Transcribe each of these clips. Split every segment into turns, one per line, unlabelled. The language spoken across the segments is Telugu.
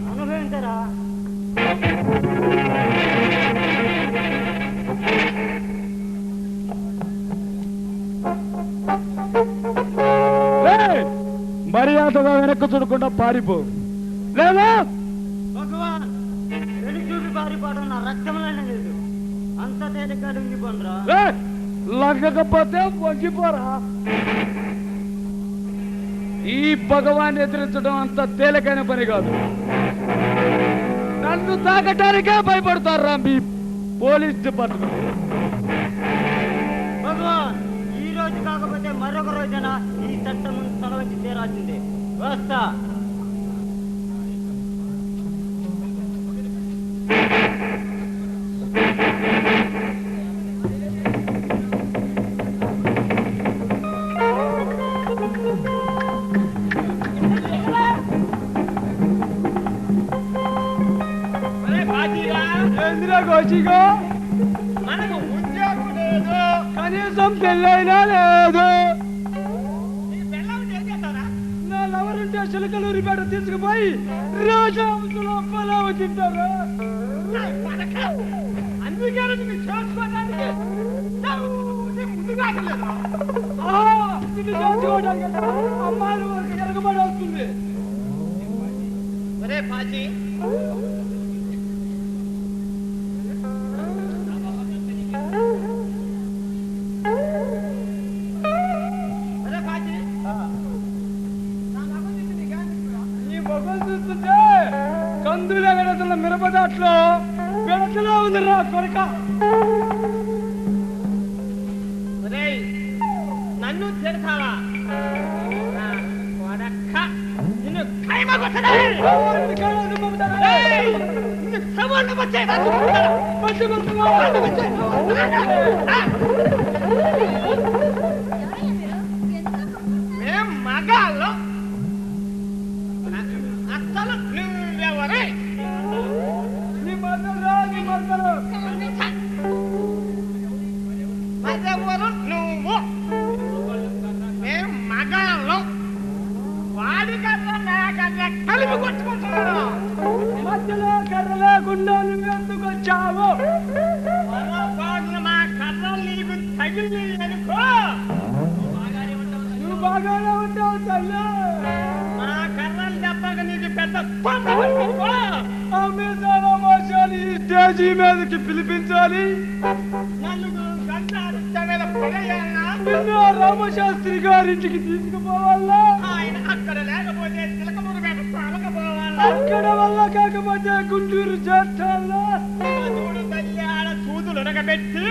అనుభవించరా
మర్యాదగా వెనక్కు చూడకుండా పారిపో లేదా
భగవాన్ వెనుక చూపి పారిపోవడం నా రక్తంలోనే లేదు అంత తేలిక లొంగిపోనరా
లగ్గకపోతే వంగిపోరా ఈ భగవాన్ ఎదిరించడం అంత తేలికైన పని కాదు నన్ను తాకటానికే భయపడతారా మీ పోలీస్ డిపార్ట్మెంట్
భగవాన్ ఈ రోజు కాకపోతే మరొక రోజైనా ఈ చట్టం తల వచ్చి తీరాల్సిందే వస్తా
మనకు ఉద్యోగం లేదు
కనీసం పెళ్ళైనా లేదు నా లవరుంటే చిలకలూరిపేట తీసుకుపోయి రోజాలో పొలావు తింటారా
అందుకే చేసుకోవడానికి ముందుగా
చేసుకోవడానికి అమ్మాయిల వరకు ఎరగబడి వస్తుంది
ఒరే పాచి
కందుల విడతల మిరపదాట్లో విడతలో ఉందిరా కొరక
నన్ను తిడతావా నిన్ను మేం మగాళ్ళు అసలు నువ్వెవరే మరెవరు నువ్వు మేం మగాళ్ళు వాడి కర్ర నా కర్ర కలిపి కొట్టుకుంటున్నాను
మధ్యలో కర్ర లేకుండా నువ్వెందుకు వచ్చావు
పొరపాటున మా కర్రలు నీకు తగిలి అనుకో
నువ్వు బాగానే ఉంటావు తల్లి
మా కర్రలు దెబ్బక నీకు పెద్ద
స్టేజీ మీదకి పిలిపించాలి
నలుగురు గంటలు పడేయాలన్నా
రామశాస్త్రి గారింటికి తీసుకుపోవాలా
ఆయన అక్కడ లేకపోతే చిలకమూరుపేట పాలకపోవాలా
అక్కడ వల్ల కాకపోతే గుంటూరు చేస్తాలా
చూడు తల్లి ఆడ సూదులు ఉడకబెట్టి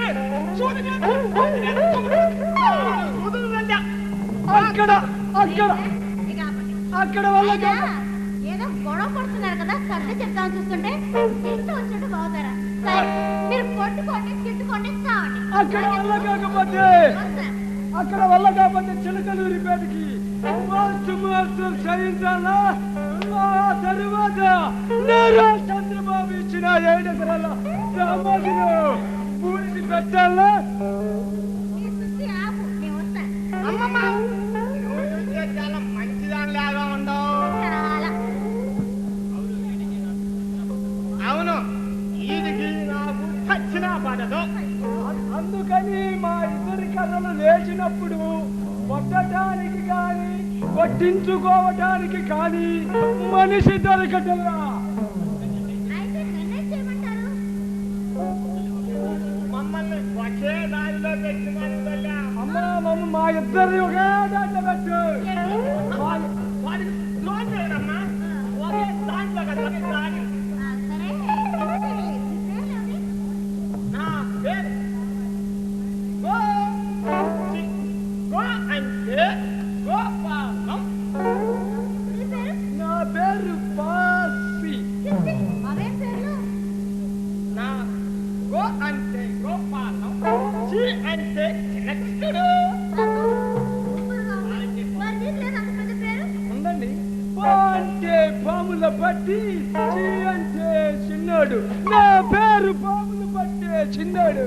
అక్కడ అక్కడ అక్కడ వల్ల
ఏదో గొడవ పడుతున్నారు కదా సర్ది చెప్తామని చూస్తుంటే ఇంట్లో వచ్చినట్టు బాగుతారా మీరు కొట్టుకోండి తిట్టుకోండి చావండి
అక్కడ వల్ల కాకపోతే చిలకలూరిపేటకి మాస్టర్ చేయించాలా ఆ తరువాత నేరా చంద్రబాబు ఇచ్చిన 7 ఎకరాల సమాధిలో పూడిసి పెట్టాలా
అమ్మమ్మ చాలా మంచిదానిలాగా ఉండవు అవును ఈదికి నాకు చచ్చినా పడదు
అందుకని మా ఇద్దరి కథలు లేచినప్పుడు కొట్టడానికి కానీ కొట్టించుకోవటానికి కానీ మనిషి దొరకటలా
మమ్మల్ని ఒకే దారిలో పెట్టుకొని
అమ్మా మమ్మ మా ఇద్దరిని ఒకే దాంట్లో పెట్టు
వాడికి లోన్ చేయడమ్మా ఒకే దాంట్లో కదా ఒకే దారి నా పేరు గో అంటే గోపాలం
నా పేరు పాసి
నా గో అంటే గోపాలం చి అంటే కృష్ణుడు
ఉందండి పా అంటే పాముల పట్టి చి అంటే చిన్నోడు నా పేరు పాములు పట్టే చిన్నోడు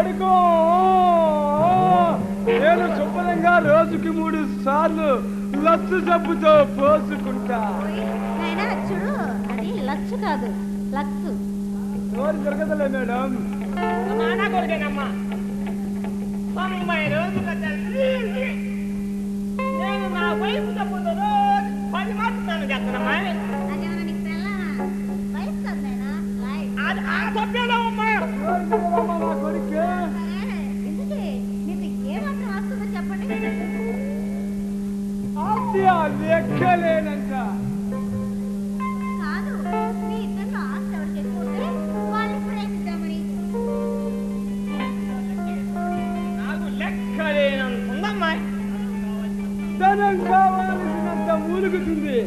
పడుకో. నేను శుభ్రంగా రోజుకి 3 సార్లు లచ్చు జబ్బుతో పోసుకుంటా.
చూడు, అది లచ్చు కాదు, లక్సు.
ఎవరు దొరకదలే మేడం.
నా కొడుకేనమ్మా 90 రోజుల తల్లి. నేను నా వైపు తప్పుతో రోజు 10 మాట్లాడుతాను చేస్తానమ్మా. అది ఆ తప్పేలా అమ్మా.
నా కొడుకే ఆస్తియా లెక్కలేనంత.
కాదు, మీ ఇద్దరు ఆస్తి ఎవరికి ఎక్కువ ఉంటే వాళ్ళని ప్రేమిద్దామని.
నాకు లెక్కలేనంత ఉందమ్మా.
ధనం కావాల్సినంత మూలుగుతుంది.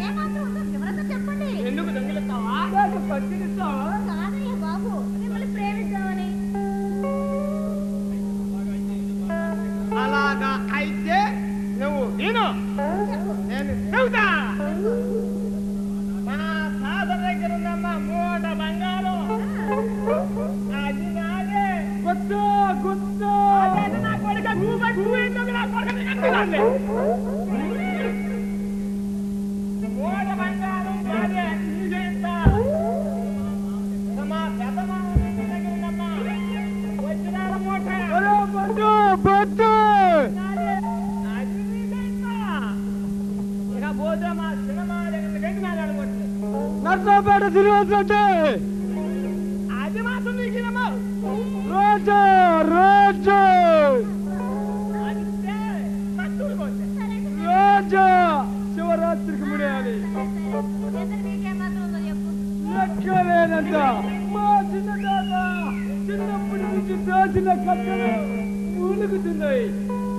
ఏమాత్రం ఉందో వివరంగా చెప్పండి.
ఎందుకు దొంగిలిస్తావా?
నాకు పట్టిస్తావా?
కాదయ్య బాబు, మిమ్మల్ని ప్రేమిద్దామని.
అలాగా అయితే నువ్వు విను,
చెప్పు.
నేను చెబుతా. మా తాత దగ్గర ఉందమ్మా 3 బంగారం. అది నాదే.
గుత్తా గుత్తా.
అదే నా కొడుక నువ్వు ఎందుకు నా కొడుకుని కట్టినావులే? 3 బంగారం నాదే. నీకేంటా? మా పెద్దమ్మ దగ్గర ఉందమ్మా వచ్చినాల మూట.
ఒరే పట్టు పట్టు. నర్సాపేట తిరిగి
అది మాత్రం నీకేనమ్మా.
రోజు రోజు రోజు శివరాత్రికి ముడియాలి.
ఇద్దరు మీకేమాత్రం ఉందో చెప్పు.
లెక్కలేనంత. మా చిన్న తాత చిన్నప్పటి నుంచి దాచిన కట్టలు మూలుగుతున్నాయి.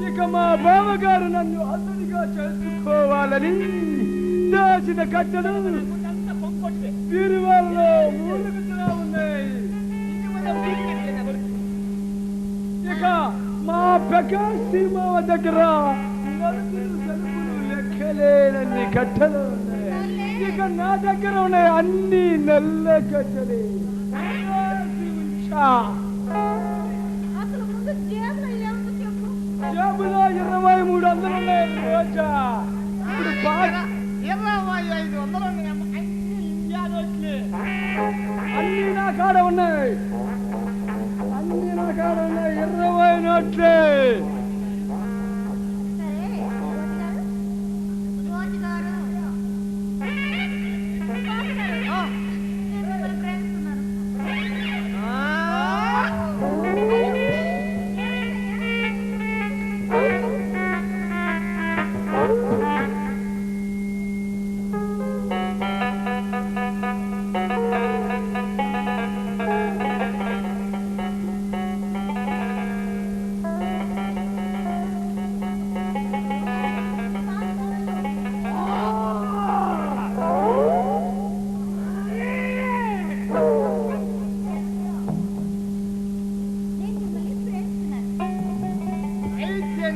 ఇక మా బావగారు నన్ను అతనిగా చేసుకోవాలని దాచిన కట్టలు బీరువాళ్ళలో మూలుగుతూనే ఉన్నాయి. ఇక మా ప్రకాశి మావ దగ్గర నలుగురు తలుపులు లెక్కలేనన్ని కట్టలు ఉన్నాయి. ఇక నా దగ్గర ఉన్నాయి అన్ని నల్ల కట్టలే.
అసలు ముందు జేబులో ఏముందో చెప్పు.
జేబులో 2300 ఉన్నాయి రోజా. ఇప్పుడు
2500
అన్ని నా కాడ ఉన్నాయి. అన్ని నా కాడ ఉన్నాయి 20 నోట్లే.
సరే, రోజుగారు నేను మిమ్మల్ని ప్రేమిస్తున్నాను.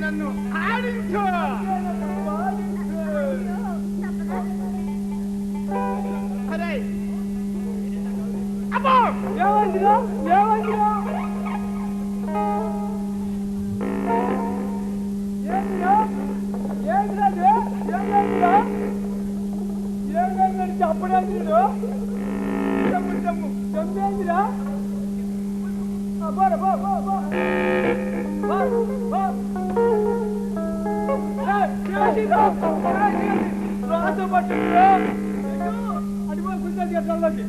నన్ను ఆడించు. అరే అబ్బో
ఏమైందిరా? ఏమైందిరా? ఏంటిరా? ఏంటిరా ఇది? ఏమైందిరా? ఏమైందని చెప్పడానికి చెమ్ము చెమ్ము చెమ్మేందిరా? బో బో బో బో రాత పట్టిందిరా. అడిపోయి కూర్చోది ఎట్లకి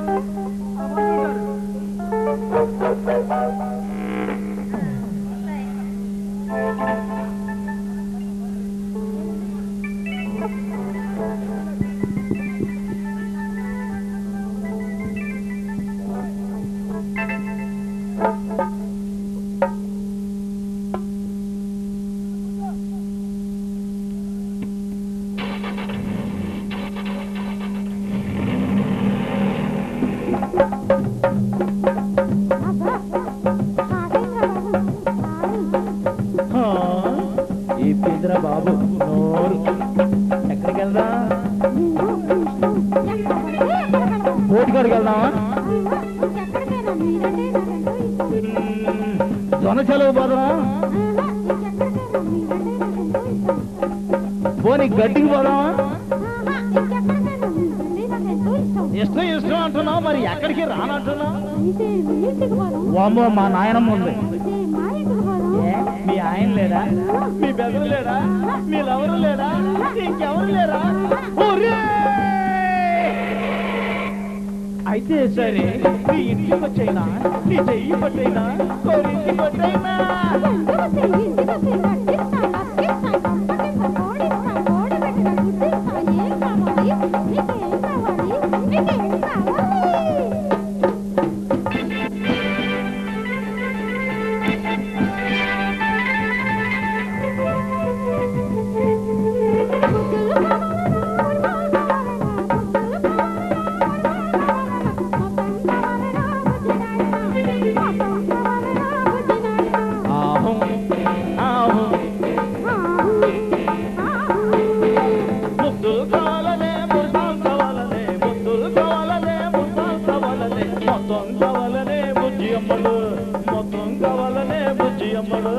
ఇప్పిందిరా బాబు నోరు. ఎక్కడికి వెళ్దా? బోట్ కాడికి వెళ్దామా? గంటలకు పోదాం పోనీ గడ్డికి పోదాం ఇష్టం ఇష్టం అంటున్నావు మరి ఎక్కడికి రానంటున్నావు వామ్మో మా నాయనమ్మ ఉంది మీ ఆయన లేడా మీ బెదరు లేడా మీరెవరు లేడా ఇంకెవరు లేరా అయితే సరే నీ ఇంటికి వచ్చైనా నీ చెయ్యి పట్టైనా కోరింటి పట్టైనా మొత్తం కావాలనే బుజ్జి అమ్మడు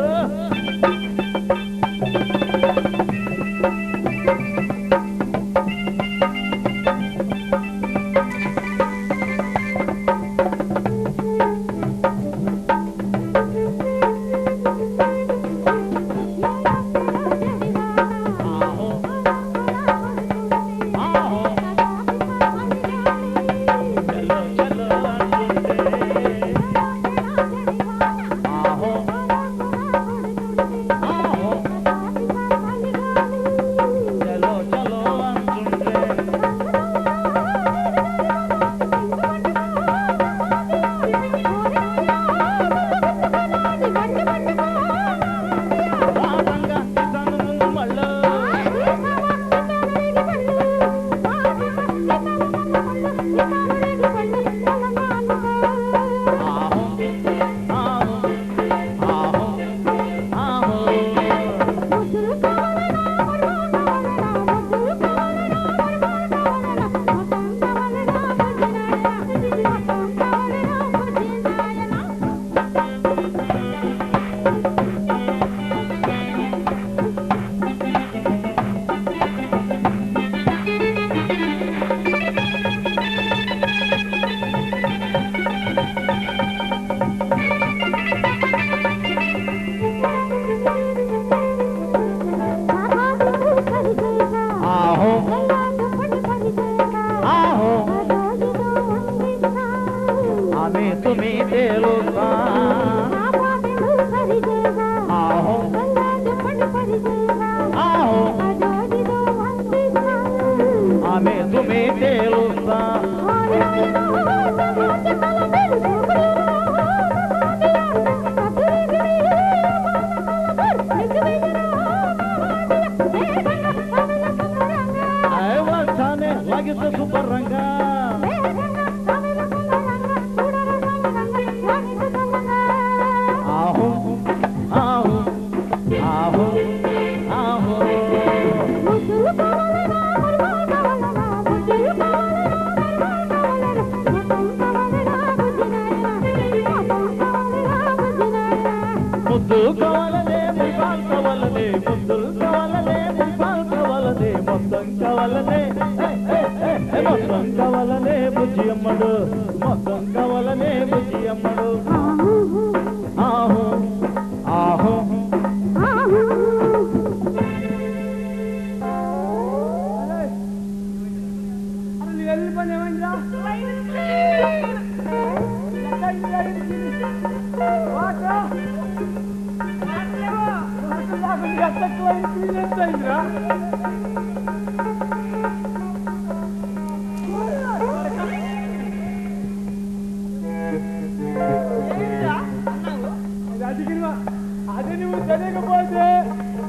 అది నువ్వు తెలియకపోతే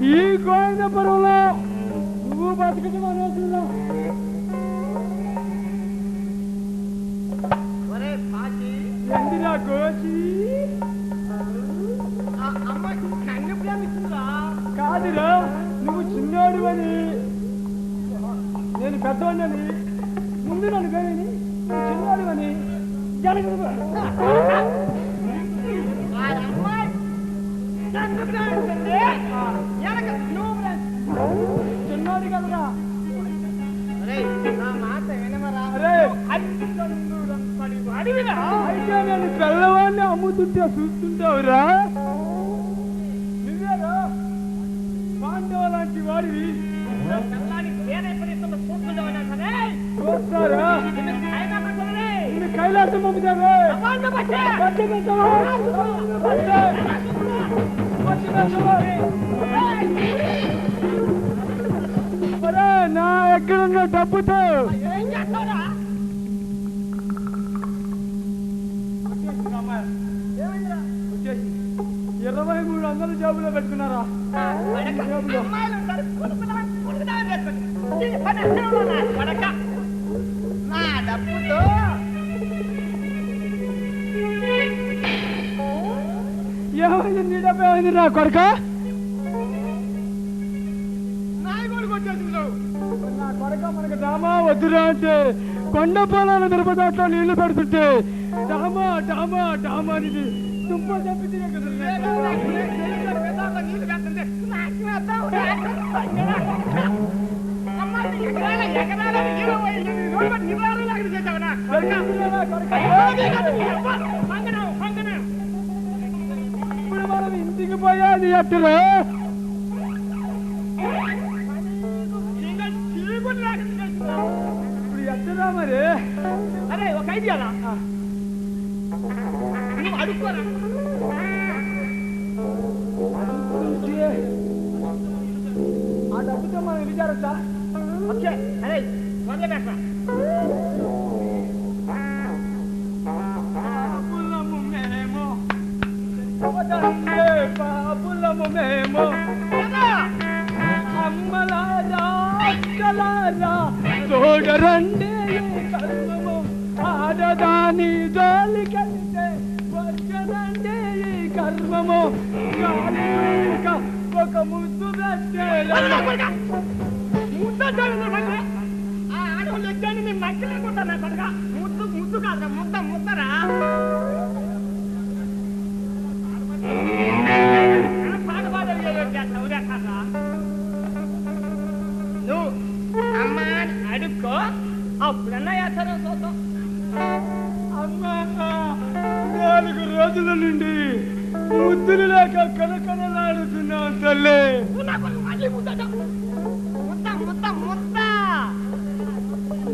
ఈ గోవిందపురంలో నువ్వు బతుకుతూ మనవుతున్నావు. ఎందిరా కోచి కాదురా, నువ్వు చిన్నోడు అని నేను పెద్దవాడిని ముందు నన్ను కానీ చిన్నవాడు అని చిన్నోడు కదరా అయితే నేను పిల్లవాడిని అమ్ముతుంటే చూస్తుంటావురా నువ్వేరా పాండవ లాంటి వాడివి చూస్తారా నిన్ను కైలాసం పంపుతారు నా ఎక్కడున్న డబ్బుతో వచ్చేసి 2300 జాబులో పెట్టుకున్నారా ఏమైంది నీ డబ్బు ఏమైంది రా కొడుక నా కొడుక మనకు డామా వద్దురా అంటే కొండ పొలాల మిరపదాట్లో నీళ్లు పెడుతుంటే డామా డామా డామా అనేది తుప్ప చంపితే ఇప్పుడు మనం ఇంటికి పోయాది ఎట్టురా ఇప్పుడు ఎట్టురా మరి
అరే ఒక ఐడియా నువ్వు అడుక్కోరా
ఆ డబ్బుతో మనం విచారచ్చా
ఓకే అరే మొదలు పెట్ట
పాపులము మేము అమ్మలారా అక్కలారా చూడరండి కర్మము ఆడదాని జోలి కలితే వచ్చనండి కర్మము ఒక ముద్దు
ఆడవాళ్ళు వచ్చాను నేను మక్కలేకుంటాను కొడుగా ముద్దు ముద్దు కాదురా ముద్ద ముద్దరా నువ్వు అమ్మ అడుక్కో అప్పుడన్నా వేస్తాను చూద్దాం
అమ్మా 4 రోజుల నుండి ముద్దులు లేక కనకనలాడుతున్నావు తల్లి
ముద్ద ముద్ద ముద్ద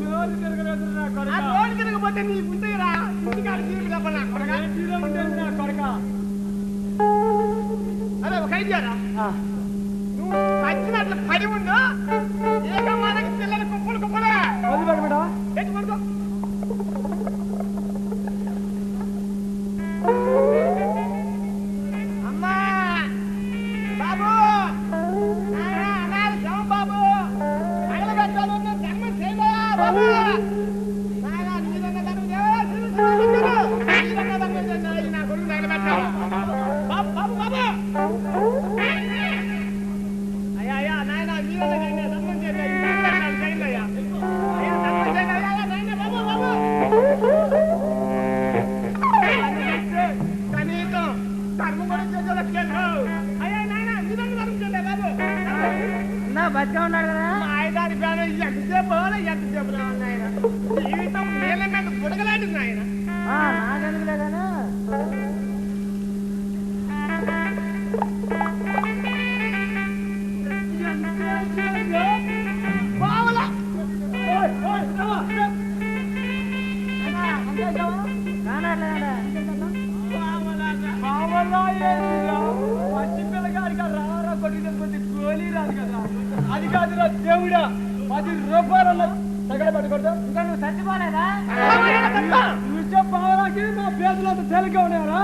నోరు తిరగలేదు నా కొడుక
రోడ్డు తిరగపోతే నీ గుంటరా ఇంటికాడ తీరు చెప్పనా కొడగా
ఉండేది నా కొడుక
అదే ఒక ఐడియారా నువ్వు వచ్చినట్లు పడి ఉండు ఏకమానకి పిల్లలు కుప్పలు కుప్పలే
వదిలిపెట్టబడా
ఎటు పడుకో అమ్మా బాబు బాబు అగలబెట్టాను ధర్మం చేయలే బాబు నా కొడుకు తగలబెట్టాను బాబు బాబు బాబు అయ్యా అయ్యా నాయన మీరే ధర్మం చేయలేదు అయ్యా ధర్మం చేయలేదు నాయన బాబు బాబు కనీసం ధర్మం కూడా చేసేలేదు అయ్యా నాయన మీరే ధర్మం చేయలేదు బాబు
నా బతిగా ఉన్నాడు కదా
మా ఆయదారి ప్రాణం ఎంతసేపు ఎంతసేపు నాయన జీవితం నీళ్ళ మీద బుడగలాంటిది నాయన
నాకెందుకులే కానీ
బావలా
పచ్చి పిల్లగాడికి రారా కొట్టిపోతే గోలీ రాదు కదా అది కాదురా దేవుడా 10 రూపాయల తగలబెట్టకూడదు
ఇంకా నువ్వు చచ్చిపోలేదా
విషయం బావరాకి మా పేదలు అంత తేలిక ఉన్నారా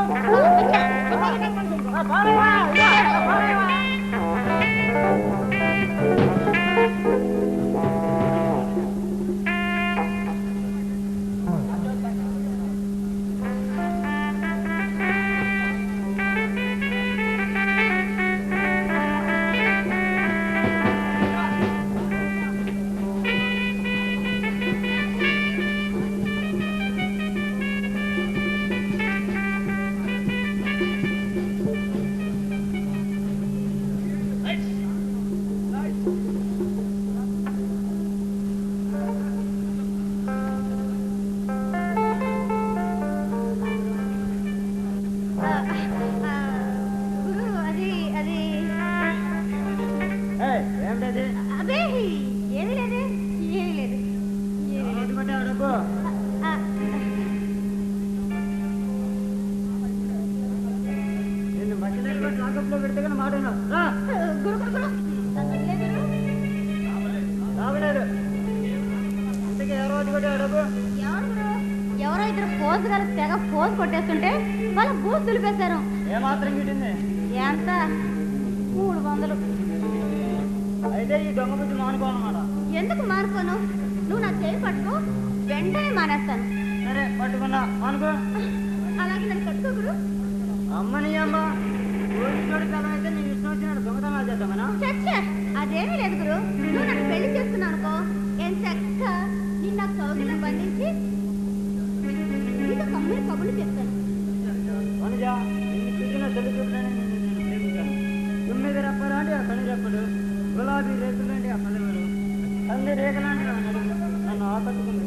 ఎవరో ఇద్దరు పోజు గారు తెగ పోజు కొట్టేస్తుంటే వాళ్ళ బూస్ దులిపేశారు.
ఏమాత్రం గిట్టింది?
ఎంత? 300.
అయితే ఈ దొంగ బుద్ధి మానుకోనమాట.
ఎందుకు మానుకోను? నువ్వు నా చేయి పట్టుకో, వెంటనే మానేస్తాను.
సరే పట్టుకున్నా, మానుకో.
అలాగే నన్ను కట్టుకోగురు.
అమ్మని అమ్మ పోలీసుడి కాలం అయితే నేను ఇష్టం వచ్చినట్టు దొంగతనాలు చేద్దామనా?
చచ్చా, అదేమీ లేదు గురు. నువ్వు నన్ను పెళ్లి చేసుకున్నావు అనుకో, ఏం చక్క నిన్న కౌగిలో బంధించి నీతో కమ్మిన కబుర్లు చెప్తాను.
వనజా, నిన్ను చూసిన తల్లి చూడడానికి నేను ప్రేమించాను. 9 రెప్పలాంటి ఆ కళ్ళు రెప్పడు, గులాబీ రేకులాంటి ఆ కళ్ళెవరు, కంది రేఖలాంటి ఆ నడుము నన్ను ఆకట్టుకుంది.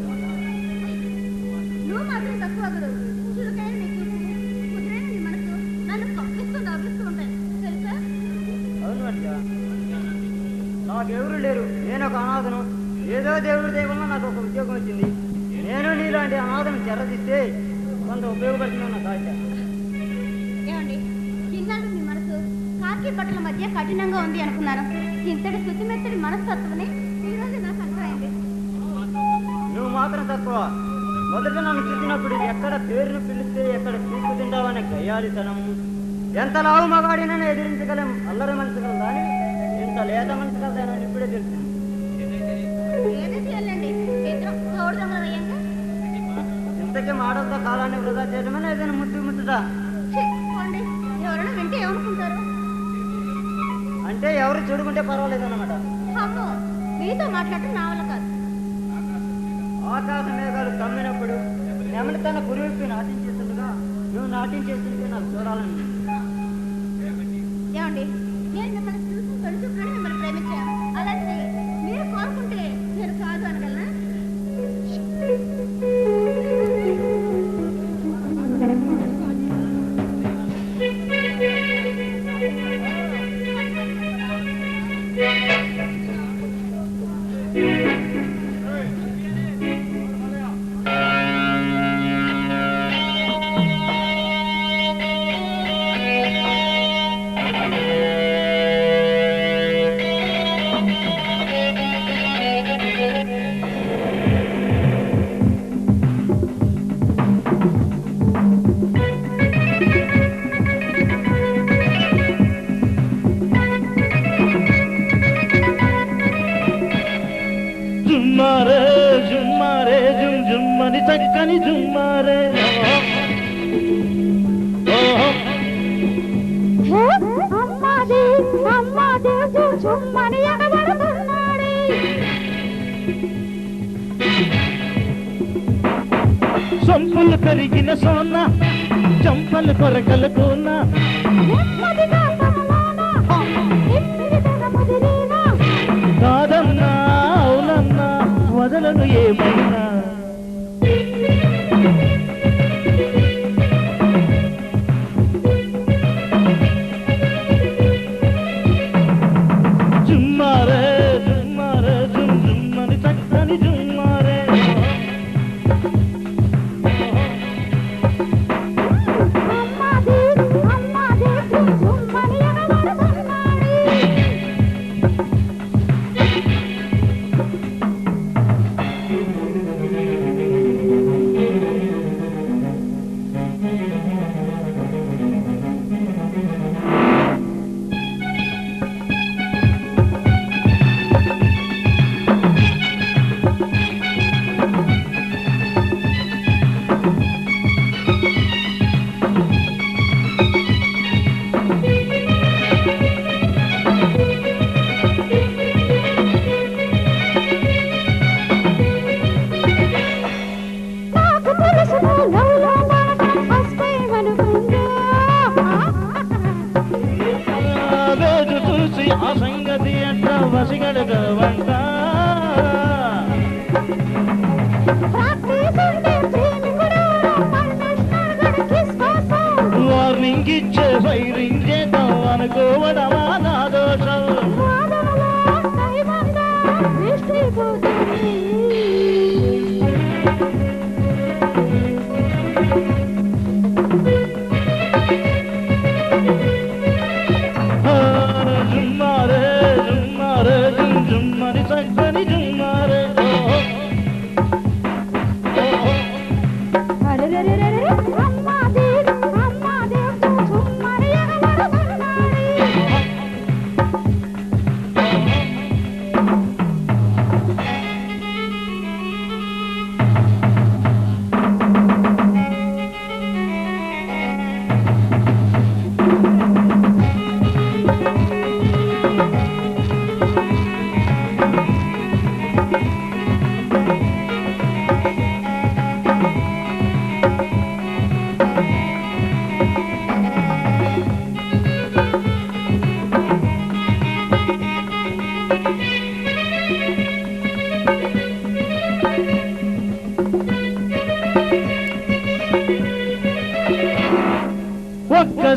నువ్వు మాత్రం తక్కువ గురు. చురుకైన నీ కూర్చు, కుదిరైన నీ మనసు నన్ను కప్పిస్తూ నవ్విస్తూ ఉంటాయి తెలుసా?
అవును వనజా, నాకెవరు లేరు, నేను ఒక అనాథను. ఏదో దేవుడి దేవుల్లో నాకు ఒక ఉద్యోగం వచ్చింది. నేను నీలాంటి అనాథను చెరదీస్తే కొంత ఉపయోగపడుతుందన్న కాశ.
ఏమండి, చిన్నాడు మీ మనసు కాకి బట్టల మధ్య కఠినంగా ఉంది అనుకున్నాను. ఇంతటి శుద్ధిమెత్తడి మనస్తత్వని ఈరోజు నాకు అర్థమైంది.
నువ్వు మాత్రం తక్కువ. మొదట నన్ను చూసినప్పుడు ఎక్కడ పేరును పిలిస్తే ఎక్కడ తీసుకుతింటావనే గయ్యాలితనం, ఎంత లావు మగాడినని ఎదిరించగలం అల్లరి మనసుగల కానీ ఇంత లేత మనసుగలదానని ఇప్పుడే తెలిసింది.
ఏదైతే వెళ్ళండి, ఇద్దరం తోడు దొంగలు అయ్యాక
ఇంతకీ మాటలతో కాలాన్ని వృధా చేయడమని ఏదైనా ముద్దుదా?
పోండి, ఎవరైనా వింటే ఏమనుకుంటారు?
అంటే ఎవరు చూడుకుంటే పర్వాలేదన్నమాట.
అమ్మో, మీతో మాట్లాడటం నా వల్ల కాదు.
ఆకాశ మేఘాలు కమ్మినప్పుడు నెమలి తన గురువుకి నాట్యం చేస్తుండగా నువ్వు నాట్యం చేస్తుంటే నాకు చూడాలని.
ఏమండి, నేను మిమ్మల్ని చూసి తొలిచూపులోనే మిమ్మల్ని ప్రేమించాను. అలాంటి మీరు కోరుకుంటే నేను కాదు అనగలనా?
జుమ్మారే జుమ్ జుమ్మని చక్కని జుమ్మారే. సొంపులు పెరిగిన సోన చంపలు కొరకలు కూన కాదన్నా అవునన్నా వదలను ఏమైనా. జుమ్మారే జుమ్మారే జుమ్ జుమ్మని చక్కని జుమ్మారే. ఆ సంగతి అట్ట వసిగడగ వంట వార్నింగ్ ఇచ్చే ఫైరింగ్ చేద్దాం అనుకోవడమా నా దోషం. జుమ్మారే జుమ్మారే జుమ్ జుమ్మని చక్కని జుమ్మారే.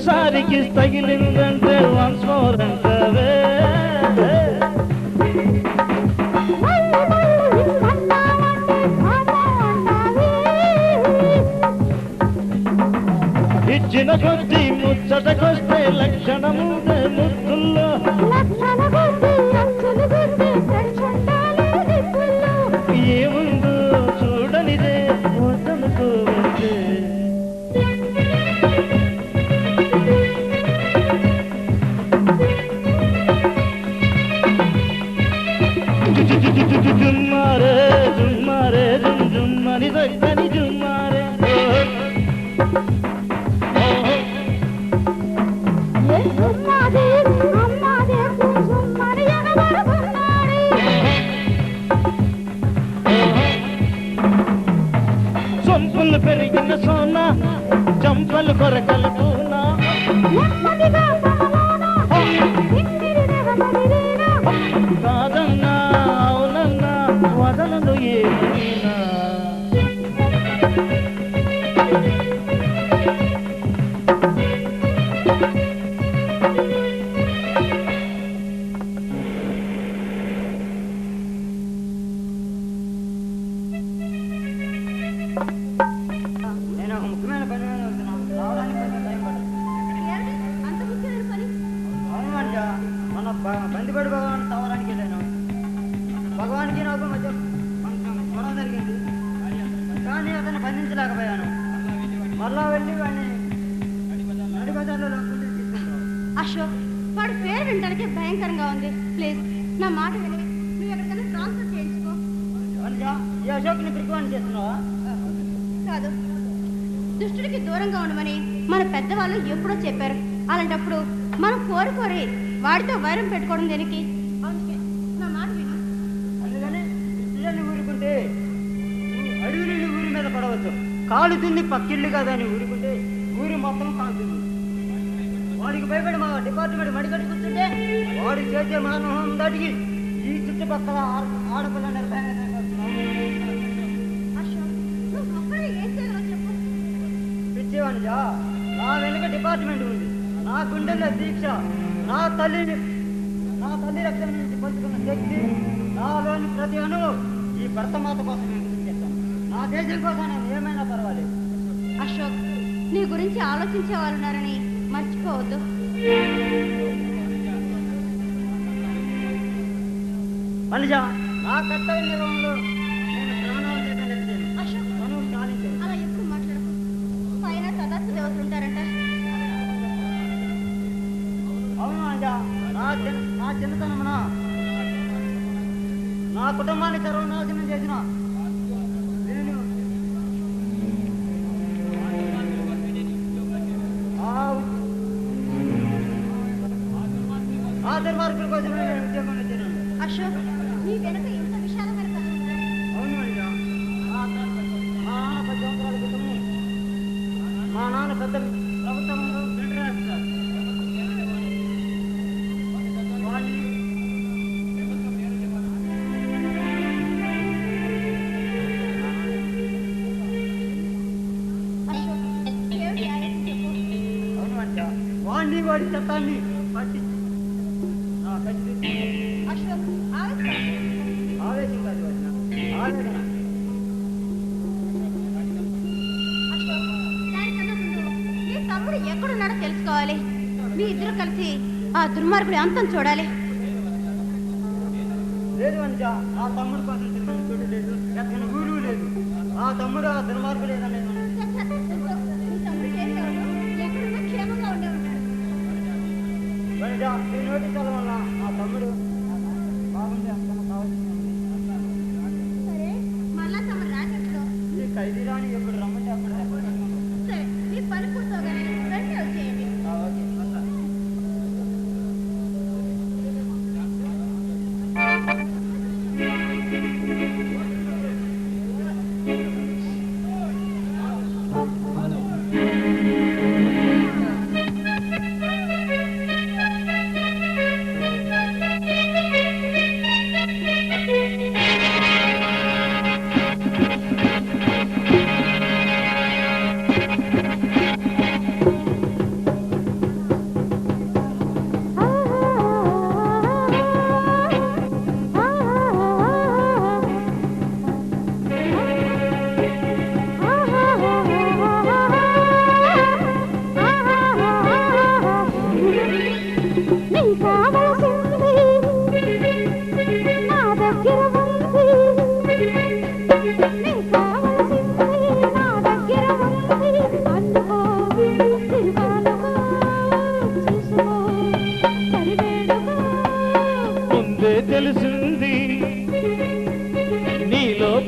ఒక్కసారికి తగిలిందంటే వన్స్ మోర్ అంటవే ఇచ్చిన కొద్ది ముచ్చటకొస్తే లక్షణముందే ముద్దుల్లో ఏముందో చూడనిదే వద్దనుకోవద్దే జుమ్మారే జుమ్మారే జుమ్ జుమ్మని దక్కని జుమ్మారే సొంపులు పెరిగిన సోనా చంపలు కొరకలు పూనా కాదన్నా అవునన్నా వదలను ఏమైనా
నేను ఒక ముఖ్యమైన పని మీద వెళ్తున్నాను. రావడానికి కొంచెం టైం పడుతుంది.
అంత ముఖ్యమైన పని
అవును అంట, మన బందిపడి భగవాన్ తవ్వడానికి వెళ్ళాను. భగవానికి నాకు మధ్య కొంచెం గొడవ జరిగింది, కానీ అతన్ని బంధించలేకపోయాను. మళ్ళా వెళ్ళి వాడిని నడి బజార్లో లోపలికి తీసుకుంటాను.
అశోక్, వాడి పేరు వినడానికి భయంకరంగా ఉంది. ప్లీజ్ నా మాట విని నువ్వు ఎక్కడికైనా ట్రాన్స్ఫర్ చేయించుకో.
అవునుగా, ఈ అశోక్ని ప్రికవాన్ చేస్తున్నావా?
కాదు, దుష్టుడికి దూరంగా ఉండమని మన పెద్దవాళ్ళు ఎప్పుడో చెప్పారు. అలాంటప్పుడు మనం కోరి వాడితో వైరం పెట్టుకోవడం దేనికి? అందుకే నా మాట విను.
అందుకని ఇళ్ళని ఊరుకుంటే అడవి నుండి ఊరి మీద పడవచ్చు. కాలుతుంది పక్కిళ్ళు కదా అని ఊరుకుంటే ఊరి మొత్తం కాలుతుంది. వాడికి భయపడి మా డిపార్ట్మెంట్ మడికట్టి కూర్చుంటే వాడు చేసే మానవం దాటికి ఈ చుట్టుపక్కల ఆడపిల్ల నిర్భయంగా
అశోక్, నువ్వు ఒక్కడే ఏం చేయాలో చెప్పు.
పిచ్చేవానిజా, నా వెనుక డిపార్ట్మెంట్ ఉంది. నా గుండెల్లో దీక్ష, నా తల్లి రక్తం నుంచి పొందుకున్న శక్తి, నాలోని ప్రతి అణువు ఈ భర్తమాత కోసం నేను కృషి చేస్తాను. నా దేశం కోసం నేను ఏమైనా పర్వాలేదు.
అశోక్, నీ గురించి ఆలోచించే వాళ్ళు ఉన్నారని మర్చిపోవద్దు.
మనిషా, నా కర్తవ్య నిర్వహణలో నేను ప్రాణాలు చేశాను.
అశోక్,
మనం సాధించాను.
అలా ఎప్పుడు మాట్లాడకు. పైన తదాస్తు దేవతలు ఉంటారంట.
అవును మనిషా, నా చిన్నతనమున నా కుటుంబాన్ని సర్వనాశనం చేసిన నేను ఆ దుర్మార్గుల కోసమే నేను ఉద్యోగంలో చేరాను.
అశోక్, నీ వెనక ఇంత విశాలమైన కథ ఉందా?
అవును మనిషా, మా నాన్న 10 సంవత్సరాల క్రితము మా నాన్న పెద్ద ప్రభుత్వంలో బిల్డర్ ఆఫీసర్. వాడిని
అశోక్, ఏమిటి ఆలోచన చెప్పు.
అవును మనిషా, వాడి చట్టాన్ని పట్టించి నా కట్టి
అశోక్,
ఆవేశం కాదు వదిన, ఆవేదన.
అశోక్, దానికన్నా ముందు నీ తమ్ముడు ఎక్కడున్నాడో తెలుసుకోవాలి. మీ ఇద్దరు కలిసి ఆ దుర్మార్గుడి అంతం చూడాలి.
లేదు మనిషా, నా తమ్ముడు కోసం తిరిగిన చోటు లేదు, ఎక్కడ ఊరు లేదు. ఆ తమ్ముడు ఆ దుర్మార్గుడు ఏదన్నా
నీ తమ్ముడికి ఏం కాదు, ఎక్కడున్నా క్షేమంగా ఉండే ఉంటాడు.
మనిషా, ఈ నోటీసుల వల్ల నా తమ్ముడు బాగుంది అంత కావాల్సింది.
సరే, మళ్ళా తమ రాకెట్లో.
ఈ ఖైదీరాని ఎప్పుడు రమ్మంటే అప్పుడు
సరే, మీ పని పూర్తవగానే వెంటనే వచ్చేయండి.
ఓకే.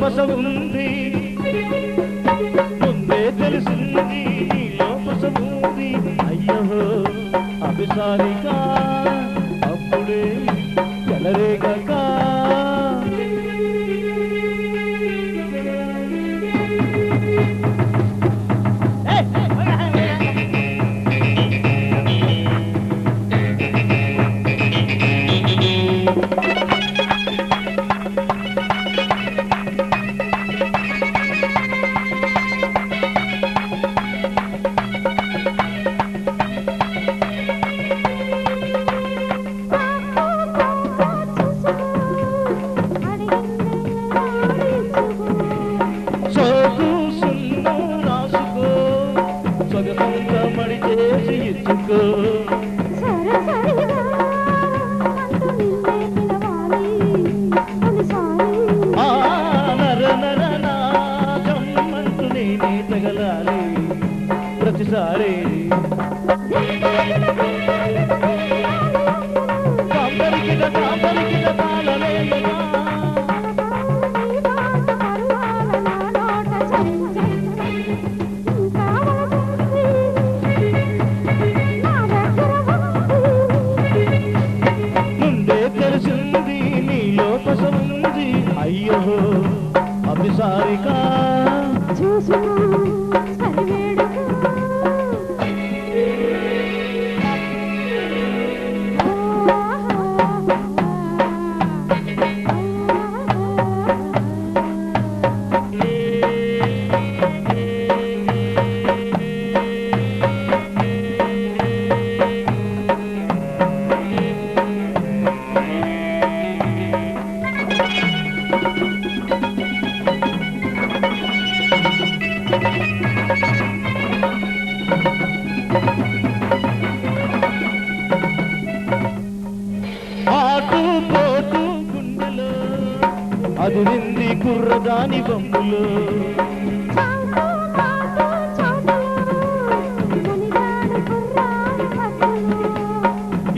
పస ఉంది, ముందే తెలిసింది నీలో పస ఉంది. అయ్యో అభిసారిగా అప్పుడే చెలరేగక ప్రతిసారి ముందే తెలిసింది నీలో పస ఉంది. అయ్యో అభిసారిగా ఆటు పోటు గుండెలో అది వింది కుర్రదాని బొమ్మలో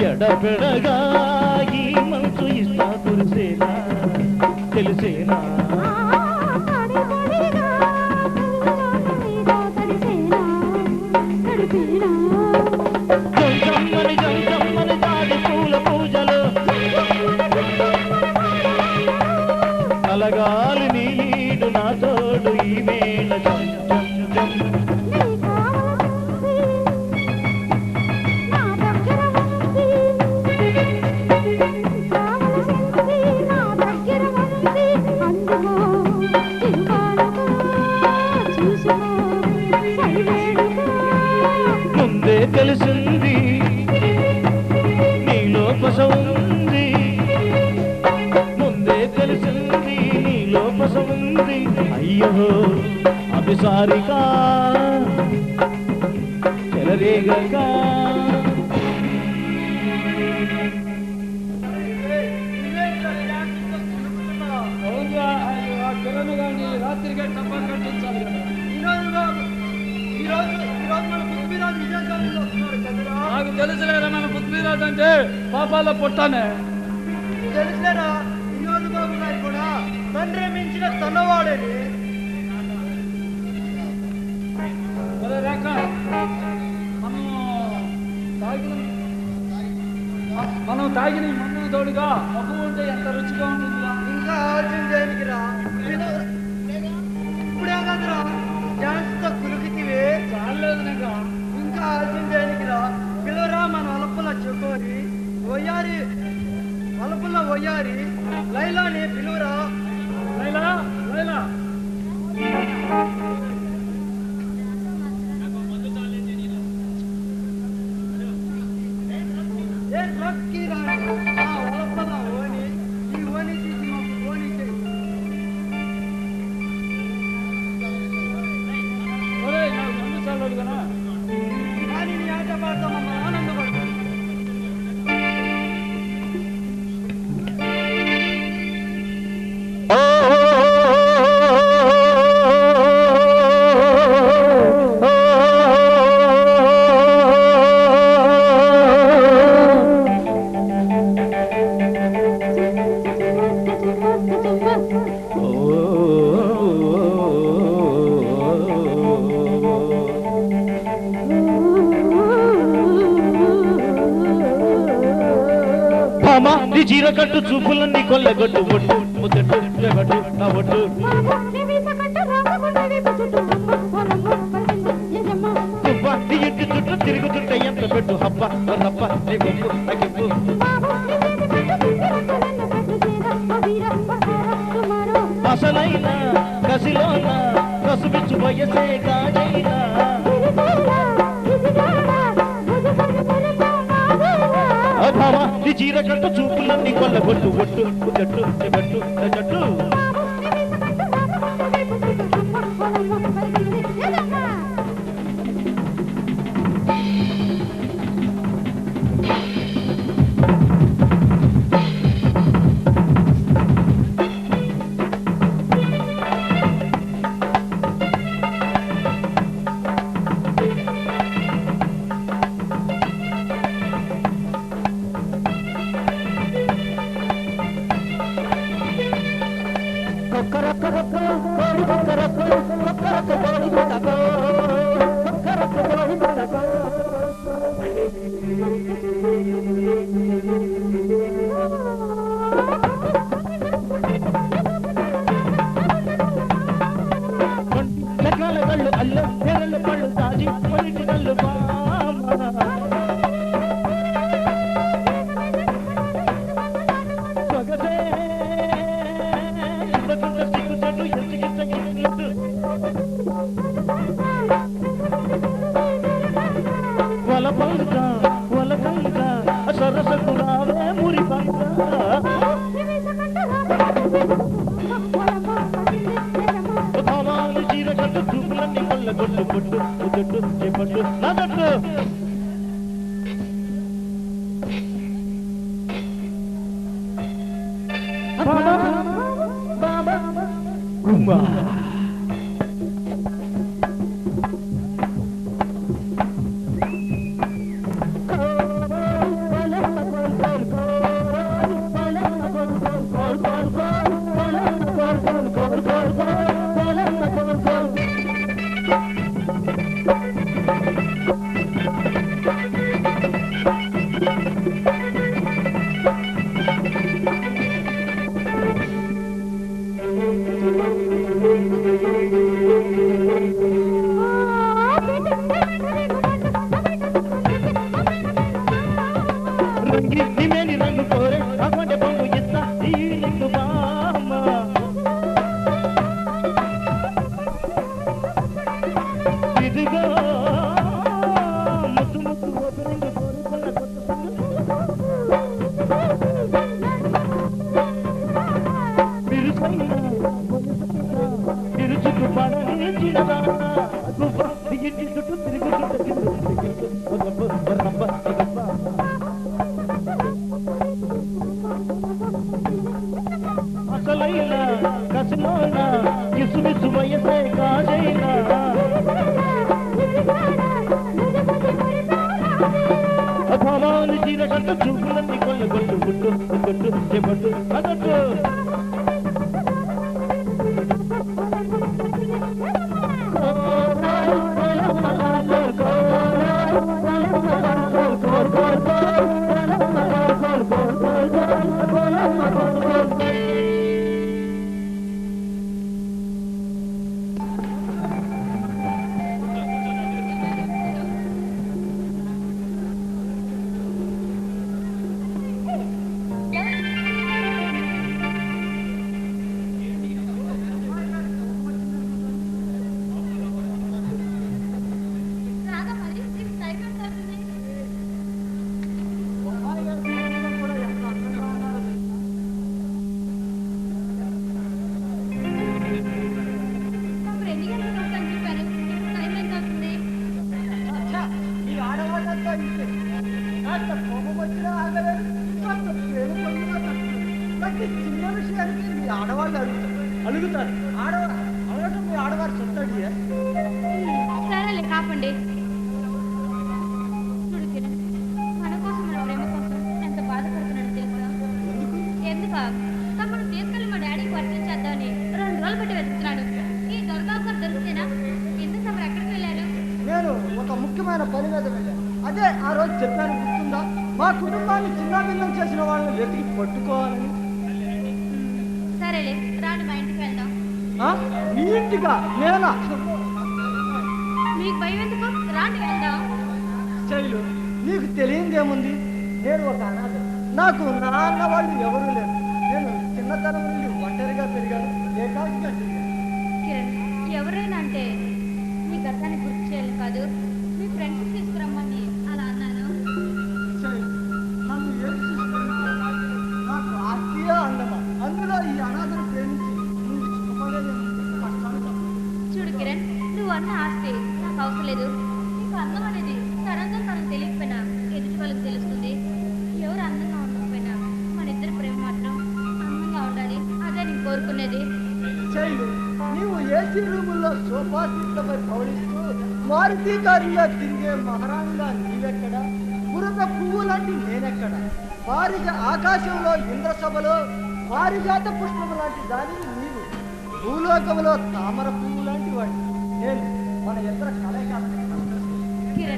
ఎడపెడగా ఈ మనసు ఇస్తా కురిసేనా తెలిసేనా జంజమ్మని జంజమ్మని దాడి పూల పూజలు కలగాలి నీడు నా తోడు ఈ వేళ జం జం జం ముందే తెలిసింది నీలో పస ఉంది, ముందే తెలిసింది నీలో పస ఉంది. అయ్యో అభిసారిగా చెలరేగక
రాత్రికి టపాలు కట్టించాలి కదా. నాకు తెలుసులేరా మన పృథ్వీరాజ్ అంటే పాపాల పుట్టానే.
తెలుసులేరా వినోద్ బాబు గారు కూడా తండ్రి మించిన తన్నవాడని.
రేఖ మనం తాగిన మందు తోడుగా మగ్గు ఉంటే ఎంత రుచిగా ఉంటుందిరా.
ఇంకా ఆలోచన చేయడానికి రా, ఇప్పుడే కదరా ఛాన్స్తో కులికితివే.
చాలేదు నీకు.
ఇంకా ఆలోచన చేయడానికి రా, పిలవరా మన వలపుల చెకోరి వయ్యారి, వలపుల వయ్యారి లైలాని పిలువరా.
లైలా లైలా
ఏ రక్కి రాని ఆ వలపుల ఓని ఈ ఓనికి
నీ చీరకట్టు చూపులన్నీ కొల్లగొట్టు ఒట్టు ముద్దట్టు జగట్టు నా ఒట్టు నీ ఇంటి చుట్టూ తిరుగుతుంటే ఎంత పెట్టు హబ్బ రబ్బ నీ బొప్పు తగ్గింపు అసలైన కసిలోన కసుమిచ్చు వయసే కాజైనా భావా నీ చీరకట్టు చూపులన్నీ కొల్లగొట్టు ఒట్టు ముద్దట్టు జగట్టు జగట్టు కళ్ళు అల్లు తెరలు పళ్ళు తాజి పొలిటి కళ్ళు సొగసే సిగ్గు చెట్టు ఎత్తుకిట్టు వలకంగా సరసకు రావే మురి చీరకట్టు చూపులన్నీ కొల్లగొట్టు పొట్టు ముద్దట్టు చేపట్టు నాదట్టు గుమ్మా నిమేని రంగు కోరే అవ్వంటే పొంగు ఇస్తా ఈ నిన్ను బామ్మ ఇదిగో ముద్దు ముద్దు ఓపెనింగ్ కోరుకున్న కొత్త తిరుచుకు పడని చిన్నదా ఇంటి చుట్టూ అసలైన కసిలోన కిసుమిసు వయసే కాజైనా భవాని చీరకట్టు చూపులన్నీ కొల్లగొట్టు గుట్టు గుట్టు చేపట్టు అదట్టు
చిన్న విషయానికి మీ ఆడవాళ్ళు అడుగుతారు అడగటం మీ ఆడవారు చెప్తాడు
సరేలే కాపండి మన కోసం మన ప్రేమ కోసం ఎంత బాధపడుతున్నాడు తెలుసా ఎందుక తమ్ముడు తీసుకెళ్ళి మా డాడీకి పరిచయం
ఆ రోజు చెప్పాను గుర్తుందా? మా కుటుంబాన్ని చిన్నాభిన్నం చేసిన వాళ్ళని వెతికి పట్టుకోవాలని.
సరేలే రాండి మా ఇంటికి వెళ్దాం.
మీ ఇంటిగా? నేనా?
మీకు భయం ఎందుకు? రాండి వెళ్దాం.
శైలు, నీకు తెలియదేముంది? నేను ఒక అనాథ. నాకు నాన్న వాళ్ళు ఎవరూ లేరు. నేను చిన్నతనం నుండి ఒంటరిగా పెరిగాను, ఏకాకిగా తిరిగాను.
కిరణ్, ఎవరైనా అంటే మీ గతాన్ని గుర్తు చేయాలి కాదు, మీ ఫ్రెండ్స్ తీసుకురమ్మని అలా అన్నాను.
శైలు, నన్ను ఏం చూసుకుంటే నాకు ఆస్తియా అందమా? అందులో ఈ అనాథను ప్రేమించి నువ్వు సుఖపడేది కష్టాలు తప్ప.
చూడు కిరణ్, నువ్వు అన్న ఆస్తి నాకు అవసరం లేదు. నీకు అందం అనేది తనంగా తనకు తెలియకపోయినా ఎదుటి వాళ్ళకి తెలుస్తుంది. ఎవరు అందంగా ఉండకపోయినా మన ఇద్దరి ప్రేమ మాత్రం అందంగా ఉండాలి. అదే నేను కోరుకునేది.
శైలు, నీవు ఏసీ రూముల్లో సోఫా సీట్లపై పౌడిస్తూ మారుతి కారులో తిరిగే మహారాణిగా నీవెక్కడ? బురద పువ్వు లాంటి నేనెక్కడ? ఆకాశంలో ఇంద్రసభలో పారిజాత పుష్పము లాంటి దానిని నీవు. భూలోకంలో తామర పువ్వు లాంటి వాడిని నేను. మన ఇద్దరు కలయిక.
కిరణ్,